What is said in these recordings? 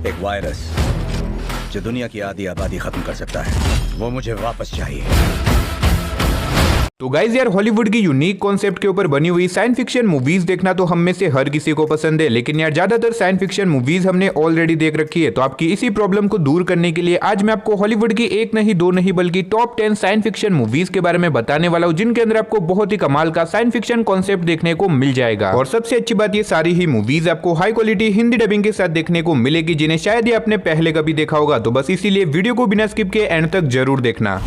एक वायरस जो दुनिया की आधी आबादी खत्म कर सकता है, वो मुझे वापस चाहिए। तो गाइज यार, हॉलीवुड की यूनिक कॉन्सेप्ट के ऊपर बनी हुई साइंस फिक्शन मूवीज देखना तो हम में से हर किसी को पसंद है, लेकिन यार ज्यादातर साइंस फिक्शन मूवीज हमने ऑलरेडी देख रखी है। तो आपकी इसी प्रॉब्लम को दूर करने के लिए आज मैं आपको हॉलीवुड की एक नहीं दो नहीं बल्कि टॉप 10 साइंस फिक्शन मूवीज के बारे में बताने वाला हूँ, जिनके अंदर आपको बहुत ही कमाल का साइंस फिक्शन कॉन्सेप्ट देखने को मिल जाएगा। और सबसे अच्छी बात, ये सारी ही मूवीज आपको हाई क्वालिटी हिंदी डबिंग के साथ देखने को मिलेगी, जिन्हें शायद ही आपने पहले कभी देखा होगा। तो बस इसीलिए वीडियो को बिना स्किप के एंड तक जरूर देखना।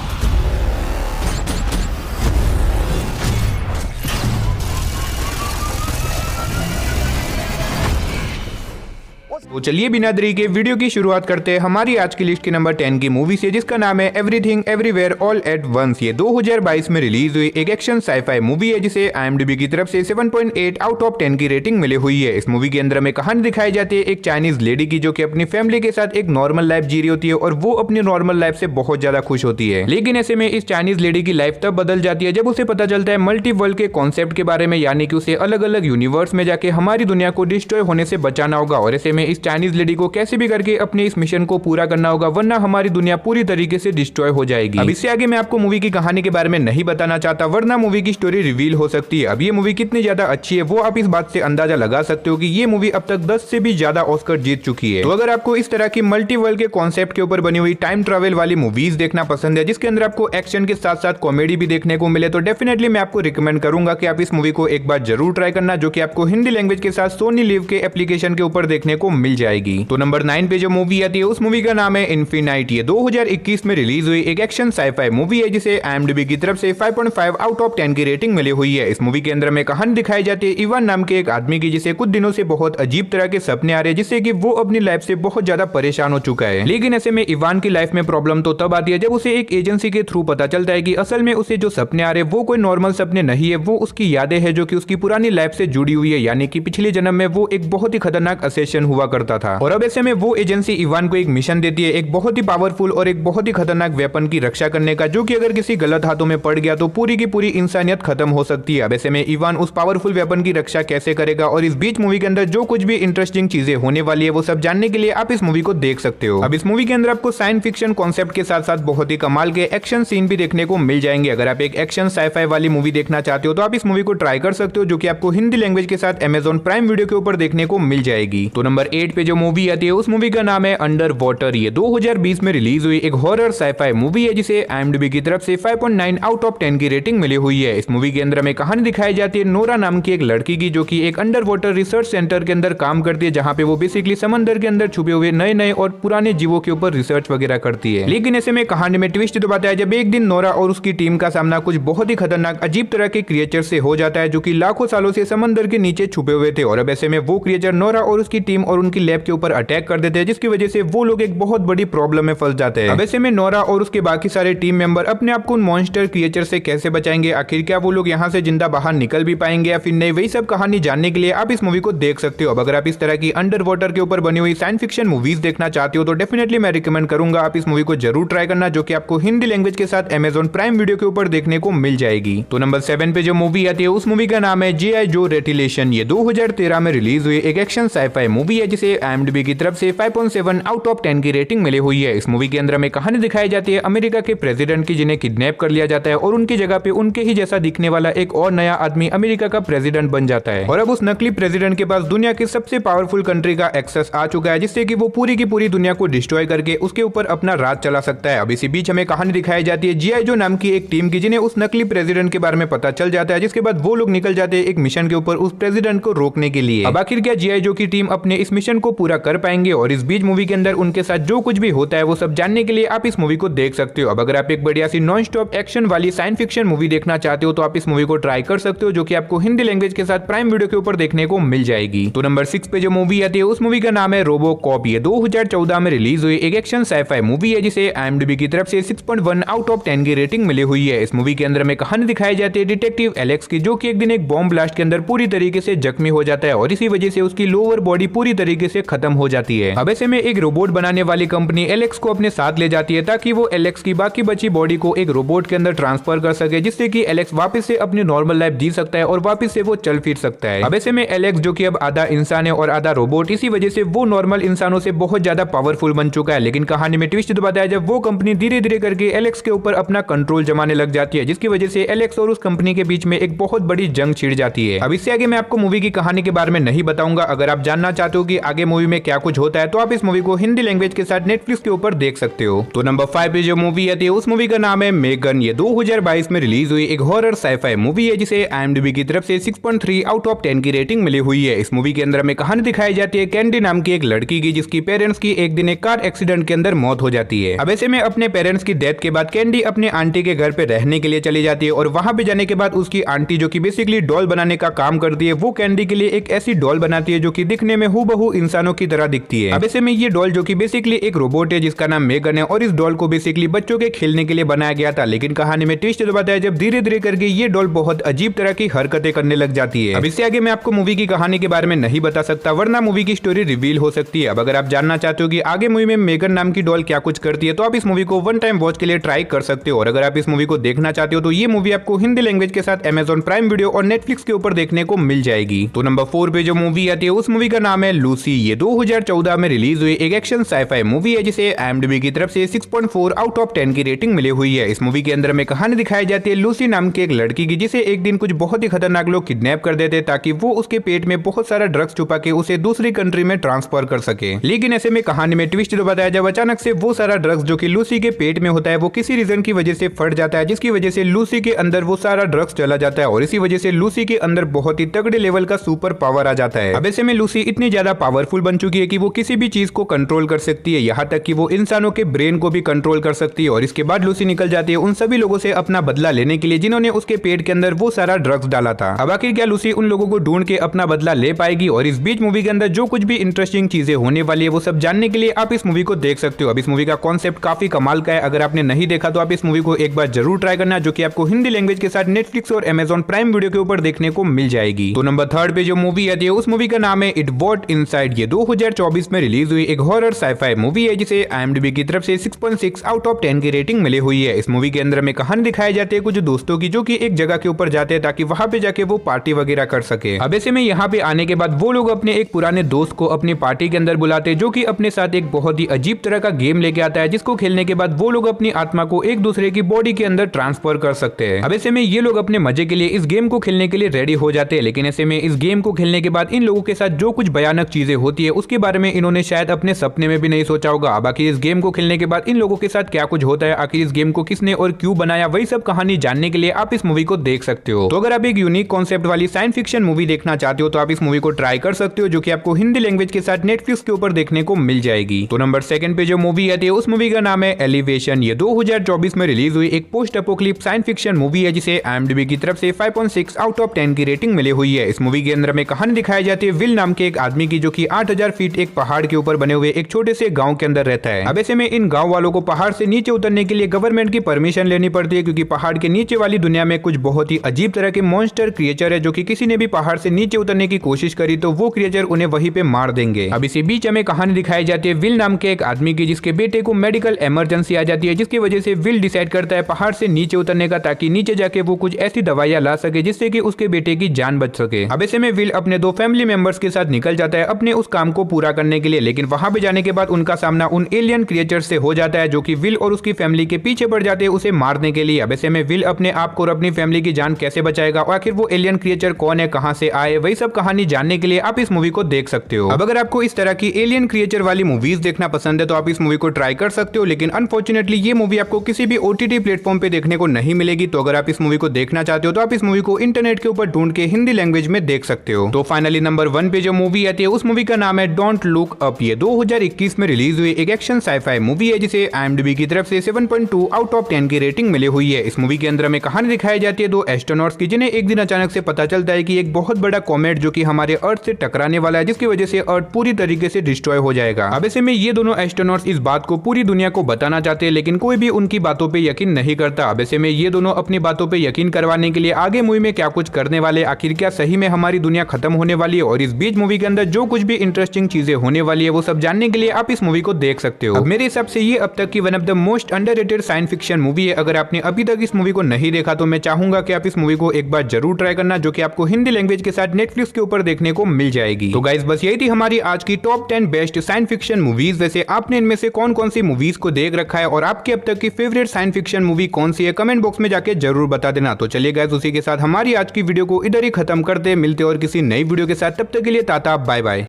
तो चलिए बिना देरी के वीडियो की शुरुआत करते हैं हमारी आज की लिस्ट के नंबर 10 की मूवी से, जिसका नाम है everything everywhere all at once. ये 2022 में रिलीज हुई एक एक्शन साईफाई मूवी है, जिसे IMDb की तरफ से 7.8 आउट ऑफ 10 की रेटिंग मिली हुई है। इस मूवी के अंदर में कहानी दिखाई जाती है एक चाइनीज लेडी की, जो कि अपनी फैमिली के साथ एक नॉर्मल लाइफ जी रही होती है और वो अपनी नॉर्मल लाइफ से बहुत ज्यादा खुश होती है। लेकिन ऐसे में इस चाइनीज लेडी की लाइफ तब बदल जाती है जब उसे पता चलता है मल्टी वर्ल्ड के कॉन्सेप्ट के बारे में, यानी कि उसे अलग अलग यूनिवर्स में जाके हमारी दुनिया को डिस्ट्रॉय होने से बचाना होगा। और ऐसे में इस चाइनीज लेडी को कैसे भी करके अपने इस मिशन को पूरा करना होगा, वरना हमारी दुनिया पूरी तरीके से डिस्ट्रॉय हो जाएगी। अब इससे आगे मैं आपको मूवी की कहानी के बारे में नहीं बताना चाहता, वरना मूवी की स्टोरी रिवील हो सकती है। अब ये मूवी कितनी ज्यादा अच्छी है वो आप इस बात से अंदाजा लगा सकते हो कि ये मूवी अब तक 10 से भी ज्यादा ऑस्कर जीत चुकी है। तो अगर आपको इस तरह की मल्टी वर्ल्ड के कॉन्सेप्ट के ऊपर बनी हुई टाइम ट्रेवल वाली मूवीज देखना पसंद है, जिसके अंदर आपको एक्शन के साथ साथ कॉमेडी भी देखने को मिले, तो डेफिनेटली मैं आपको रिकमेंड करूंगा कि आप इस मूवी को एक बार जरूर ट्राई करना, जो कि आपको हिंदी लैंग्वेज के साथ सोनी लिव के एप्लीकेशन के ऊपर देखने को मिल जाएगी। तो नंबर 9 पे जो मूवी आती है उस मूवी का नाम है इन्फिनाइट। ये 2021 में रिलीज हुई एक एक्शन साईफाई मूवी है, जिसे IMDb की तरफ से 5.5 आउट ऑफ 10 की रेटिंग मिली हुई है। इस मूवी के अंदर में कहानी दिखाई जाती है इवान नाम के एक आदमी की, जिसे कुछ दिनों से बहुत अजीब तरह के सपने आ रहे हैं, जिससे कि वो अपनी लाइफ से बहुत ज्यादा परेशान हो चुका है। लेकिन ऐसे में इवान की लाइफ में प्रॉब्लम तो तब आती है जब उसे एक एजेंसी के थ्रू पता चलता है कि असल में उसे जो सपने आ रहे हैं वो कोई नॉर्मल सपने नहीं है, वो उसकी यादें हैं जो कि उसकी पुरानी लाइफ से जुड़ी हुई है, यानी कि पिछले जन्म में वो एक बहुत ही खतरनाक असेशन हुआ करता था। और अब ऐसे में वो एजेंसी इवान को एक मिशन देती है, एक बहुत ही पावरफुल और एक बहुत ही खतरनाक वेपन की रक्षा करने का, जो कि अगर किसी गलत हाथों में पड़ गया तो पूरी की पूरी इंसानियत खत्म हो सकती है। अब ऐसे में इवान उस पावरफुल वेपन की रक्षा कैसे करेगा, और इस बीच मूवी के अंदर जो कुछ भी इंटरेस्टिंग चीजें होने वाली है वो सब जानने के लिए आप इस मूवी को देख सकते हो। अब इस मूवी के अंदर आपको साइंस फिक्शन कॉन्सेप्ट के साथ साथ बहुत ही कमाल के एक्शन सीन भी देखने को मिल जाएंगे। अगर आप एक एक्शन साईफाई वाली मूवी देखना चाहते हो तो आप इस मूवी को ट्राई कर सकते हो, जो कि आपको हिंदी लैंग्वेज के साथ Amazon प्राइम वीडियो के ऊपर देखने को मिल जाएगी। तो नंबर 8 पे जो मूवी आती है उस मूवी का नाम है अंडर वाटर। ये 2020 में रिलीज हुई एक हॉरर साईफाई मूवी है, जिसे IMDb की तरफ से 5.9 आउट ऑफ 10 की रेटिंग मिली हुई है। इस मूवी के अंदर में कहानी दिखाई जाती है नोरा नाम की एक लड़की की, जो कि एक अंडर वाटर रिसर्च सेंटर के अंदर काम करती है, जहां पे वो बेसिकली समंदर के अंदर छुपे हुए नए नए और पुराने जीवों के ऊपर रिसर्च वगैरह करती है। लेकिन ऐसे में कहानी में ट्विस्ट तो बताया जब एक दिन नोरा और उसकी टीम का सामना कुछ बहुत ही खतरनाक अजीब तरह के क्रिएचर से हो जाता है, जो कि लाखों सालों से समंदर के नीचे छुपे हुए थे। और अब ऐसे में वो क्रिएचर नोरा और उसकी टीम और उनकी लैब के ऊपर अटैक कर देते हैं, जिसकी वजह से वो लोग एक बहुत बड़ी प्रॉब्लम में फंस जाते हैं। अब ऐसे में नोरा और उसके बाकी सारे टीम मेंबर अपने आप को उन मॉन्स्टर क्रिएचर से कैसे बचाएंगे, आखिर क्या वो लोग यहाँ से जिंदा बाहर निकल भी पाएंगे या फिर नहीं, वही सब कहानी जानने के लिए आप इस मूवी को देख सकते हो। अब अगर आप इस तरह की अंडर वाटर के ऊपर बनी हुई साइंस फिक्शन मूवीज देखना चाहते हो तो डेफिनेटली मैं रिकमेंड करूंगा आप इस मूवी को जरूर ट्राई करना, जो कि आपको हिंदी लैंग्वेज के साथ Amazon प्राइम वीडियो के ऊपर देखने को मिल जाएगी। तो नंबर 7 पे जो मूवी आती है उस मूवी का नाम है G.I. Joe रेटिलेशन। ये 2013 में रिलीज हुई एक एक्शन साईफाई मूवी है, जिसे IMDb की तरफ से 5.7 आउट ऑफ 10 की रेटिंग मिली हुई है। इस मूवी के अंदर में कहानी दिखाई जाती है अमेरिका के प्रेसिडेंट की, जिन्हें किडनैप कर लिया जाता है और उनकी जगह पे उनके ही जैसा दिखने वाला एक और नया आदमी अमेरिका का प्रेसिडेंट बन जाता है। और अब उस नकली प्रेसिडेंट के पास दुनिया की सबसे पावरफुल कंट्री का एक्सेस आ चुका है, जिससे कि वो पूरी की पूरी दुनिया को डिस्ट्रॉय करके उसके ऊपर अपना राज चला सकता है। अब इसी बीच हमें कहानी दिखाई जाती है G.I. Joe नाम की एक टीम की, जिन्हें उस नकली प्रेसिडेंट के बारे में पता चल जाता है, जिसके बाद वो लोग निकल जाते हैं एक मिशन के ऊपर उस प्रेसिडेंट को रोकने के लिए। अब आखिर क्या G.I. Joe की टीम अपने इस मिशन को पूरा कर पाएंगे, और इस बीच मूवी के अंदर उनके साथ जो कुछ भी होता है वो सब जानने के लिए आप इस मूवी को देख सकते हो। अब अगर आप एक बढ़िया सी नॉन स्टॉप एक्शन वाली साइंस फिक्शन मूवी देखना चाहते हो तो आप इस मूवी को ट्राई कर सकते हो, जो कि आपको हिंदी लैंग्वेज के साथ प्राइम वीडियो के ऊपर देखने को मिल जाएगी। तो नंबर 6 पे जो मूवी आती है उस मूवी का नाम है रोबोकॉप। ये 2014 में रिलीज हुई एक एक्शन साईफाई मूवी है, जिसे IMDb की तरफ से 6.1 आउट ऑफ 10 की रेटिंग मिली हुई है। इस मूवी के अंदर में कहानी दिखाई जाती है डिटेक्टिव एलेक्स की, जो कि एक दिन एक बॉम्ब ब्लास्ट के अंदर पूरी तरीके से जख्मी हो जाता है और इसी वजह से उसकी लोअर बॉडी पूरी तरीके तरीके से खत्म हो जाती है। अब ऐसे में एक रोबोट बनाने वाली कंपनी एलेक्स को अपने साथ ले जाती है ताकि वो एलेक्स की बाकी बची बॉडी को एक रोबोट के अंदर ट्रांसफर कर सके, जिससे कि एलेक्स वापस से अपनी नॉर्मल लाइफ जी सकता है और वापस से वो चल फिर सकता है। अब ऐसे में एलेक्स जो कि अब आधा इंसान है और आधा रोबोट, इसी वजह से वो नॉर्मल इंसानों से बहुत ज्यादा पावरफुल बन चुका है। लेकिन कहानी में ट्विस्ट बताया है जब वो कंपनी धीरे धीरे करके एलेक्स के ऊपर अपना कंट्रोल जमाने लग जाती है, जिसकी वजह से एलेक्स और उस कंपनी के बीच में एक बहुत बड़ी जंग छिड़ जाती है। अब इससे आगे मैं आपको मूवी की कहानी के बारे में नहीं बताऊंगा। अगर आप जानना चाहते हो कि आगे मूवी में क्या कुछ होता है तो आप इस मूवी को हिंदी लैंग्वेज के साथ नेटफ्लिक्स के ऊपर देख सकते हो। तो नंबर 5 पे जो मूवी आती है उस मूवी का नाम है मेगन। ये 2022 में रिलीज हुई एक हॉरर साइफाई मूवी है जिसे IMDb की तरफ से 6.3 आउट ऑफ 10 की रेटिंग मिली हुई है। इस मूवी के अंदर हमें कहानी दिखाई जाती है कैंडी नाम की एक लड़की की, जिसकी पेरेंट्स की एक दिन एक कार एक्सीडेंट के अंदर मौत हो जाती है। अब ऐसे में अपने पेरेंट्स की डेथ के बाद कैंडी अपने आंटी के घर पे रहने के लिए चली जाती है और वहां पे जाने के बाद उसकी आंटी जो कि बेसिकली डॉल बनाने का काम करती है, वो कैंडी के लिए एक ऐसी डॉल बनाती है जो कि दिखने में हूबहू इंसानों की तरह दिखती है। अब ऐसे में ये डॉल जो कि बेसिकली एक रोबोट है जिसका नाम मेगन है और इस डॉल को बेसिकली बच्चों के खेलने के लिए बनाया गया था। लेकिन कहानी में ट्विस्ट बताया है जब धीरे धीरे करके ये डॉल बहुत अजीब तरह की हरकतें करने लग जाती है। अब इससे आगे मैं आपको मूवी की कहानी के बारे में नहीं बता सकता वरना मूवी की स्टोरी रिवील हो सकती है। अब अगर आप जानना चाहते हो कि आगे मूवी में मेगन नाम की डॉल क्या कुछ करती है तो आप इस मूवी को वन टाइम वॉच के लिए ट्राई कर सकते हो। और अगर आप इस मूवी को देखना चाहते हो तो ये मूवी आपको हिंदी लैंग्वेज के साथ Amazon प्राइम वीडियो और नेटफ्लिक्स के ऊपर देखने को मिल जाएगी। तो नंबर 4 पे जो मूवी आती है उस मूवी का नाम है लूसी। ये 2014 में रिलीज हुई एक एक्शन साइफाई मूवी है जिसे IMDb की तरफ से 6.4 आउट ऑफ 10 की रेटिंग मिली हुई है। इस मूवी के अंदर में कहानी दिखाई जाती है लूसी नाम की एक लड़की की, जिसे एक दिन कुछ बहुत ही खतरनाक लोग किडनैप कर देते ताकि वो उसके पेट में बहुत सारा ड्रग्स छुपा के उसे दूसरी कंट्री में ट्रांसफर कर सके। लेकिन ऐसे में कहानी में ट्विस्ट बताया जब अचानक से वो सारा ड्रग्स जो कि लूसी के पेट में होता है वो किसी रीजन की वजह से फट जाता है, जिसकी वजह से लूसी के अंदर वो सारा ड्रग्स चला जाता है और इसी वजह से लूसी के अंदर बहुत ही तगड़े लेवल का सुपर पावर आ जाता है। अब ऐसे में लूसी इतनी ज्यादा पावरफुल बन चुकी है कि वो किसी भी चीज को कंट्रोल कर सकती है, यहाँ तक कि वो इंसानों के ब्रेन को भी कंट्रोल कर सकती है। और इसके बाद लूसी निकल जाती है उन सभी लोगों से अपना बदला लेने के लिए जिन्होंने उसके पेट के अंदर वो सारा ड्रग्स डाला था। अब आखिर क्या लूसी उन लोगों को ढूंढ के अपना बदला ले पाएगी? और इस बीच मूवी के अंदर जो कुछ भी इंटरेस्टिंग चीजें होने वाली है वो सब जानने के लिए आप इस मूवी को देख सकते हो। अब इस मूवी का कॉन्सेप्ट काफी कमाल का है, अगर आपने नहीं देखा तो आप इस मूवी को एक बार जरूर ट्राई करना, जो कि आपको हिंदी लैंग्वेज के साथ नेटफ्लिक्स और Amazon प्राइम वीडियो के ऊपर देखने को मिल जाएगी। तो नंबर 3 पे जो मूवी आती है उस मूवी का नाम है इट वॉट इनसाइड। ये 2024 में रिलीज हुई एक हॉरर साइफाई मूवी है जिसे IMDb की तरफ से 6.6 आउट ऑफ 10 की रेटिंग मिली हुई है। इस मूवी के अंदर में कहानी दिखाई जाती है कुछ दोस्तों की जो कि एक जगह के ऊपर जाते हैं ताकि वहां पे जाके वो पार्टी वगैरह कर सके। अब ऐसे में यहाँ पे आने के बाद वो लोग अपने एक पुराने दोस्त को अपनी पार्टी के अंदर बुलाते हैं जो कि अपने साथ एक बहुत ही अजीब तरह का गेम लेके आता है, जिसको खेलने के बाद वो लोग अपनी आत्मा को एक दूसरे की बॉडी के अंदर ट्रांसफर कर सकते हैं। अब ऐसे में ये लोग अपने मजे के लिए इस गेम को खेलने के लिए रेडी हो जाते हैं, लेकिन ऐसे में इस गेम को खेलने के बाद इन लोगों के साथ जो कुछ भयानक चीजें होती है उसके बारे में इन्होंने शायद अपने सपने में भी नहीं सोचा होगा। अब आखिर इस गेम को खेलने के बाद इन लोगों के साथ क्या कुछ होता है, आखिर इस गेम को किसने और क्यों बनाया, वही सब कहानी जानने के लिए आप इस मूवी को देख सकते हो। तो अगर आप एक यूनिक कॉन्सेप्ट वाली साइंस फिक्शन मूवी देखना चाहते हो तो आप इस मूवी को ट्राई कर सकते हो, जो कि आपको हिंदी लैंग्वेज के साथ नेटफ्लिक्स के ऊपर देखने को मिल जाएगी। तो नंबर 2 पे जो मूवी आती है उस मूवी का नाम है एलिवेशन। ये 2024 में रिलीज हुई एक post apocalypse science fiction movie है जिसे IMDb की तरफ से 5.6 आउट ऑफ 10 की रेटिंग मिली हुई है। इस मूवी के अंदर में कहानी दिखाई जाती है विल नाम के एक आदमी की, जो कि 8000 फीट एक पहाड़ के ऊपर बने हुए एक छोटे से गांव के अंदर रहता है। अब ऐसे में इन गांव वालों को पहाड़ से नीचे उतरने के लिए गवर्नमेंट की परमिशन लेनी पड़ती है, क्योंकि पहाड़ के नीचे वाली दुनिया में कुछ बहुत ही अजीब तरह के मॉन्स्टर क्रिएचर है, जो कि किसी ने भी पहाड़ से नीचे उतरने की कोशिश करी तो वो क्रिएचर उन्हें वहीं पे मार देंगे। अब इसी बीच हमें कहानी दिखाई जाती है विल नाम के एक आदमी की, जिसके बेटे को मेडिकल इमरजेंसी आ जाती है, जिसकी वजह से विल डिसाइड करता है पहाड़ से नीचे उतरने का, ताकि नीचे जाके वो कुछ ऐसी दवाइयां ला सके जिससे कि उसके बेटे की जान बच सके। अब ऐसे में विल अपने 2 फैमिली मेंबर्स के साथ निकल जाता है अपने उस काम को पूरा करने के लिए, लेकिन वहां पे जाने के बाद उनका सामना उन एलियन क्रिएचर से हो जाता है, जो कि विल और उसकी फैमिली के पीछे पड़ जाते हैं उसे मारने के लिए। अब ऐसे में विल अपने आप को और अपनी फैमिली की जान कैसे बचाएगा और आखिर वो एलियन क्रिएचर कौन है, कहां से आए, वही सब कहानी जानने के लिए आप इस मूवी को देख सकते हो। अब अगर आपको इस तरह की एलियन क्रिएचर वाली मूवीज देखना पसंद है तो आप इस मूवी को ट्राई कर सकते हो, लेकिन अनफॉर्चुनेटली ये मूवी आपको किसी भी OTT प्लेटफॉर्म पे देखने को नहीं मिलेगी। तो अगर आप इस मूवी को देखना चाहते हो तो आप इस मूवी को इंटरनेट के ऊपर ढूंढ के हिंदी लैंग्वेज में देख सकते हो। तो फाइनली नंबर 1 पे जो मूवी आती है उस मूवी का नाम है डोंट लुक अप। ये 2021 में रिलीज हुई एक एक्शन साइफाई मूवी है जिसे IMDb की तरफ से 7.2 आउट ऑफ 10 की रेटिंग मिली हुई है। इस मूवी के अंदर में कहानी दिखाई जाती है 2 एस्ट्रोनॉट्स की, जिन्हें एक दिन अचानक से पता चलता है कि एक बहुत बड़ा कॉमेट जो कि हमारे अर्थ से टकराने वाला है, जिसकी वजह से अर्थ पूरी तरीके से डिस्ट्रॉय हो जाएगा। अब ऐसे में ये दोनों एस्ट्रोनॉट्स इस बात को पूरी दुनिया को बताना चाहते हैं, लेकिन कोई भी उनकी बातों पे यकीन नहीं करता। अब ऐसे में ये दोनों अपनी बातों पे यकीन करवाने के लिए आगे मूवी में क्या कुछ करने वाले, आखिर क्या सही में हमारी दुनिया खत्म होने वाली है। और इस बीच मूवी के अंदर जो कुछ भी भी इंटरेस्टिंग चीजें होने वाली है वो सब जानने के लिए आप इस मूवी को देख सकते हो। अब मेरे हिसाब से ये अब तक की one of the most underrated science fiction movie है। अगर आपने अभी तक इस मूवी को नहीं देखा तो मैं चाहूंगा कि आप इस मूवी को एक बार जरूर ट्राई करना, जो कि आपको हिंदी लैंग्वेज के साथ नेटफ्लिक्स के ऊपर देखने को मिल जाएगी। तो गाइस बस यही थी हमारी आज की top 10 best science fiction movies. वैसे आपने इनमें से कौन कौन सी मूवीज को देख रखा है और आपकी अब तक की फेवरेट साइंस फिक्शन मूवी कौन सी है, कमेंट बॉक्स में जाके जरूर बता देना। तो चलिए गाइस उसी के साथ हमारी आज की वीडियो को इधर ही खत्म करते, मिलते और किसी नई वीडियो के साथ, तब तक के लिए टाटा बाय बाय।